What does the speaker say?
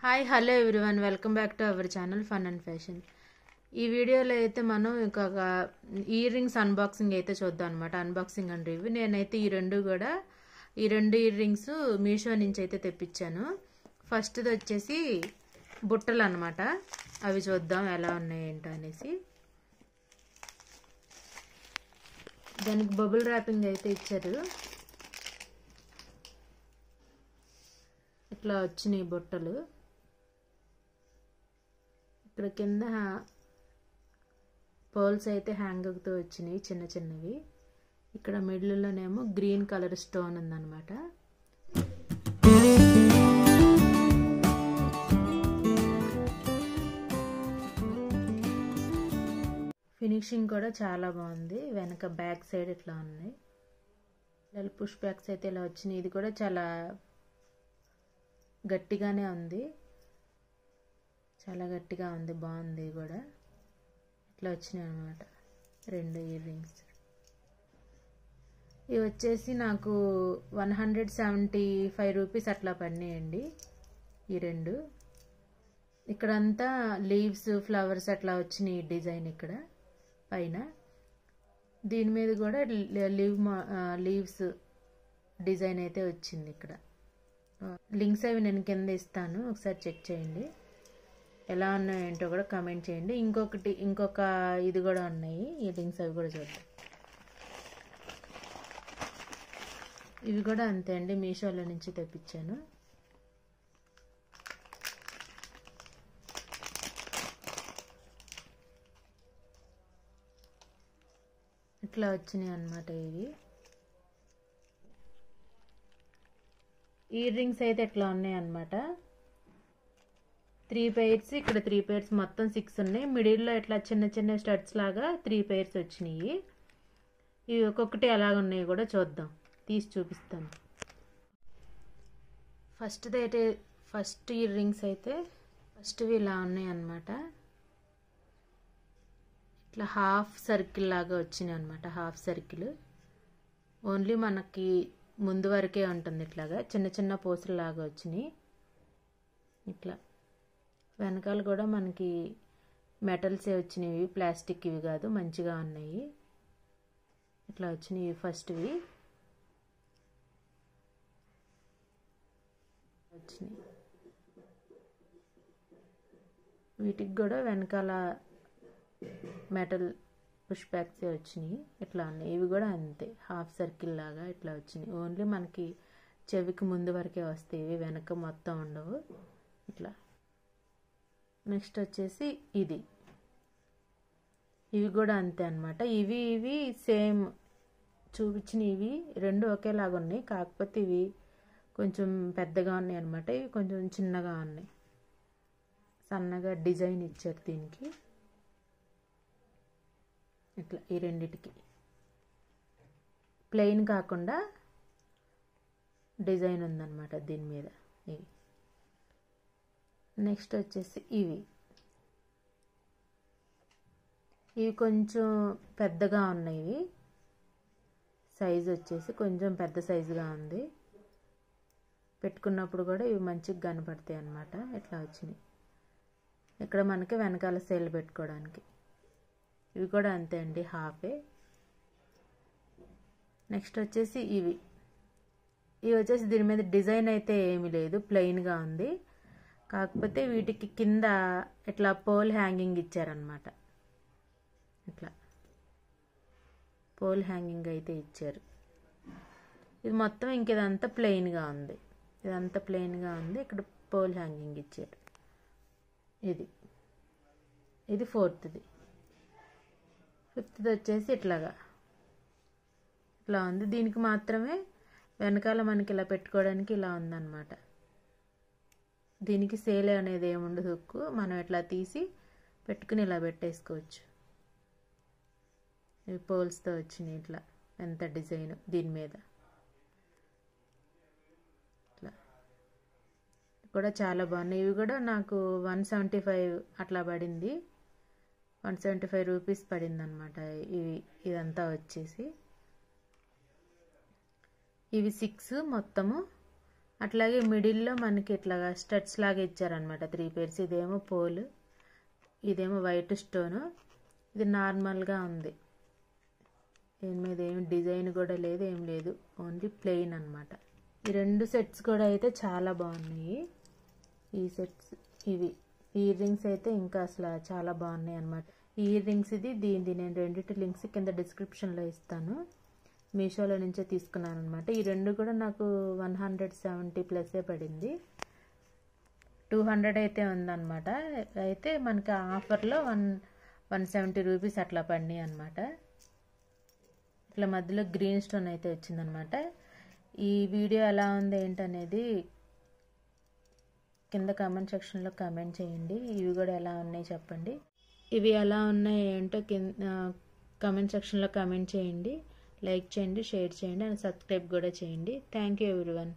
Hi hello everyone, welcome back to our channel fun and fashion. ఈ వీడియోలో అయితే మనం ఇంకొక ఇయర్ రింగ్స్ అన్బాక్సింగ్ అయితే చూద్దాం అనమాట. Unboxing and review. నేనైతే ఈ రెండు ఇయర్ రింగ్స్ మీషో నుంచి అయితే తెప్పించాను. ఫస్ట్ది వచ్చేసి బుట్టలు అనమాట. అవి చూద్దాం ఎలా ఉన్నాయి ఏంటో అనేసి. దానికి బబుల్ ర్యాపింగ్ అయితే ఇచ్చారు. ఇట్లా వచ్చినాయి బుట్టలు. ఇక్కడ కింద పర్ల్స్ అయితే హ్యాంగర్తో వచ్చినాయి, చిన్న చిన్నవి. ఇక్కడ మిడిల్లోనేమో గ్రీన్ కలర్ స్టోన్ ఉందన్నమాట. ఫినిషింగ్ కూడా చాలా బాగుంది. వెనక బ్యాక్ సైడ్ ఇట్లా ఉన్నాయి. ఇలా పుష్ బ్యాక్స్ అయితే ఇలా వచ్చినాయి. ఇది కూడా చాలా గట్టిగానే ఉంది, చాలా గట్టిగా ఉంది, బాగుంది కూడా. ఇట్లా వచ్చినాయి అన్నమాట రెండు ఇయర్ రింగ్స్. ఇవి వచ్చేసి నాకు 175 రూపీస్ అట్లా పడినాయండి ఈ రెండు. ఇక్కడంతా లీవ్స్, ఫ్లవర్స్ అట్లా వచ్చినాయి డిజైన్ ఇక్కడ పైన. దీని మీద కూడా లీవ్స్ డిజైన్ అయితే వచ్చింది ఇక్కడ. లింక్స్ అవి నేను కింద ఇస్తాను, ఒకసారి చెక్ చేయండి. ఎలా ఉన్నాయో ఏంటో కూడా కామెంట్ చేయండి. ఇంకొక ఇది కూడా ఉన్నాయి ఈ లింక్స్, అవి కూడా చూద్దాం. ఇవి కూడా అంతే అండి, మీషోలో నుంచి తెప్పించాను. ఇట్లా వచ్చినాయి అన్నమాట ఇవి. ఇయర్ రింగ్స్ అయితే ఎట్లా ఉన్నాయి అన్నమాట. 3 pairs, ఇక్కడ 3 pairs, మొత్తం 6 ఉన్నాయి. మిడిల్లో ఇట్లా చిన్న చిన్న స్టడ్స్ లాగా 3 pairs వచ్చినాయి. ఇవి ఒక్కొక్కటి ఎలాగ ఉన్నాయి కూడా చూద్దాం, తీసి చూపిస్తాను. ఫస్ట్ ఇయర్ రింగ్స్ అయితే ఫస్ట్వి ఇలా ఉన్నాయి అన్నమాట. ఇట్లా హాఫ్ సర్కిల్ లాగా వచ్చినాయి అన్నమాట. హాఫ్ సర్కిల్ ఓన్లీ మనకి ముందు వరకే ఉంటుంది. ఇట్లాగా చిన్న చిన్న పూసలు లాగా వచ్చినాయి. ఇట్లా వెనకాల కూడా మనకి మెటల్సే వచ్చినవి, ప్లాస్టిక్ ఇవి కాదు, మంచిగా ఉన్నాయి. ఇట్లా వచ్చినాయి ఫస్ట్వి వచ్చినాయి. వీటికి కూడా వెనకాల మెటల్ పుష్ బ్యాక్సే వచ్చినాయి. ఇట్లా ఉన్నాయి. ఇవి కూడా అంతే, హాఫ్ సర్కిల్ లాగా ఇట్లా వచ్చినాయి. ఓన్లీ మనకి చెవికి ముందు వరకే వస్తాయి, ఇవి వెనక మొత్తం ఉండవు. ఇట్లా నెక్స్ట్ వచ్చేసి ఇవి కూడా అంతే అన్నమాట. ఇవి సేమ్ చూపించిన ఇవి రెండు ఒకేలాగా ఉన్నాయి, కాకపోతే ఇవి కొంచెం పెద్దగా ఉన్నాయి అన్నమాట. ఇవి కొంచెం చిన్నగా ఉన్నాయి, సన్నగా డిజైన్ ఇచ్చారు దీనికి. ఇట్లా ఈ రెండిటికి ప్లెయిన్ కాకుండా డిజైన్ ఉందన్నమాట దీని మీద. ఇవి నెక్స్ట్ వచ్చేసి ఇవి కొంచెం పెద్దగా ఉన్నాయి. ఇవి సైజు వచ్చేసి కొంచెం పెద్ద సైజుగా ఉంది. పెట్టుకున్నప్పుడు కూడా ఇవి మంచిగా కనపడతాయి అన్నమాట. ఇట్లా వచ్చినాయి. ఇక్కడ మనకి వెనకాల సేల్ పెట్టుకోవడానికి. ఇవి కూడా అంతే అండి, హాఫే. నెక్స్ట్ వచ్చేసి ఇవి వచ్చేసి దీని మీద డిజైన్ అయితే ఏమీ లేదు, ప్లెయిన్గా ఉంది. కాకపోతే వీటికి కింద ఇట్లా పోల్ హ్యాంగింగ్ ఇచ్చారనమాట. ఇట్లా పోల్ హ్యాంగింగ్ అయితే ఇచ్చారు. ఇది మొత్తం ఇదంతా ప్లెయిన్గా ఉంది, ఇదంతా ప్లెయిన్గా ఉంది. ఇక్కడ పోల్ హ్యాంగింగ్ ఇచ్చారు. ఇది ఫోర్త్ది. ఫిఫ్త్ది వచ్చేసి ఇట్లా ఉంది. దీనికి మాత్రమే వెనకాల మనకి ఇలా పెట్టుకోవడానికి ఇలా ఉందన్నమాట. దీనికి సేల్ అనేది ఏముండదు, హుక్కు మనం ఇట్లా తీసి పెట్టుకుని ఇలా పెట్టేసుకోవచ్చు. ఇవి పోల్స్తో వచ్చినాయి. ఇట్లా ఎంత డిజైన్ దీని మీద. ఇట్లా కూడా చాలా బాగున్నాయి. ఇవి కూడా నాకు 175 అట్లా పడింది, 175 రూపీస్ పడింది అనమాట. ఇదంతా వచ్చేసి ఇవి 6 మొత్తము. అట్లాగే మిడిల్లో మనకి ఇట్లాగా స్టడ్స్ లాగా ఇచ్చారనమాట 3 pairs. ఇదేమో పోల్, ఇదేమో వైట్ స్టోను, ఇది నార్మల్గా ఉంది. దీని మీద ఏం డిజైన్ కూడా లేదు, ఏం లేదు, ఓన్లీ ప్లెయిన్ అనమాట. ఈ 2 సెట్స్ కూడా అయితే చాలా బాగున్నాయి. ఈ సెట్స్ ఇవి ఇయర్ రింగ్స్ అయితే ఇంకా అసలు చాలా బాగున్నాయి అనమాట. ఇయర్ రింగ్స్ దీనిది నేను రెండింటి లింక్స్ కింద డిస్క్రిప్షన్లో ఇస్తాను. మీషోలో నుంచే తీసుకున్నాను అనమాట. ఈ 2 కూడా నాకు 170+ పడింది. 200 అయితే ఉందన్నమాట. అయితే మనకి ఆఫర్లో 170 రూపీస్ అట్లా పడినాయి అనమాట. ఇట్లా మధ్యలో గ్రీన్ స్టోన్ అయితే వచ్చిందనమాట. ఈ వీడియో ఎలా ఉంది ఏంటనేది కింద కామెంట్ సెక్షన్లో కామెంట్ చేయండి. ఇవి కూడా ఎలా ఉన్నాయి చెప్పండి. ఇవి ఎలా ఉన్నాయి ఏంటో కింద కామెంట్ సెక్షన్లో కామెంట్ చేయండి. లైక్ చేయండి, షేర్ చేయండి అండ్ సబ్స్క్రైబ్ కూడా చేయండి. Thank you everyone.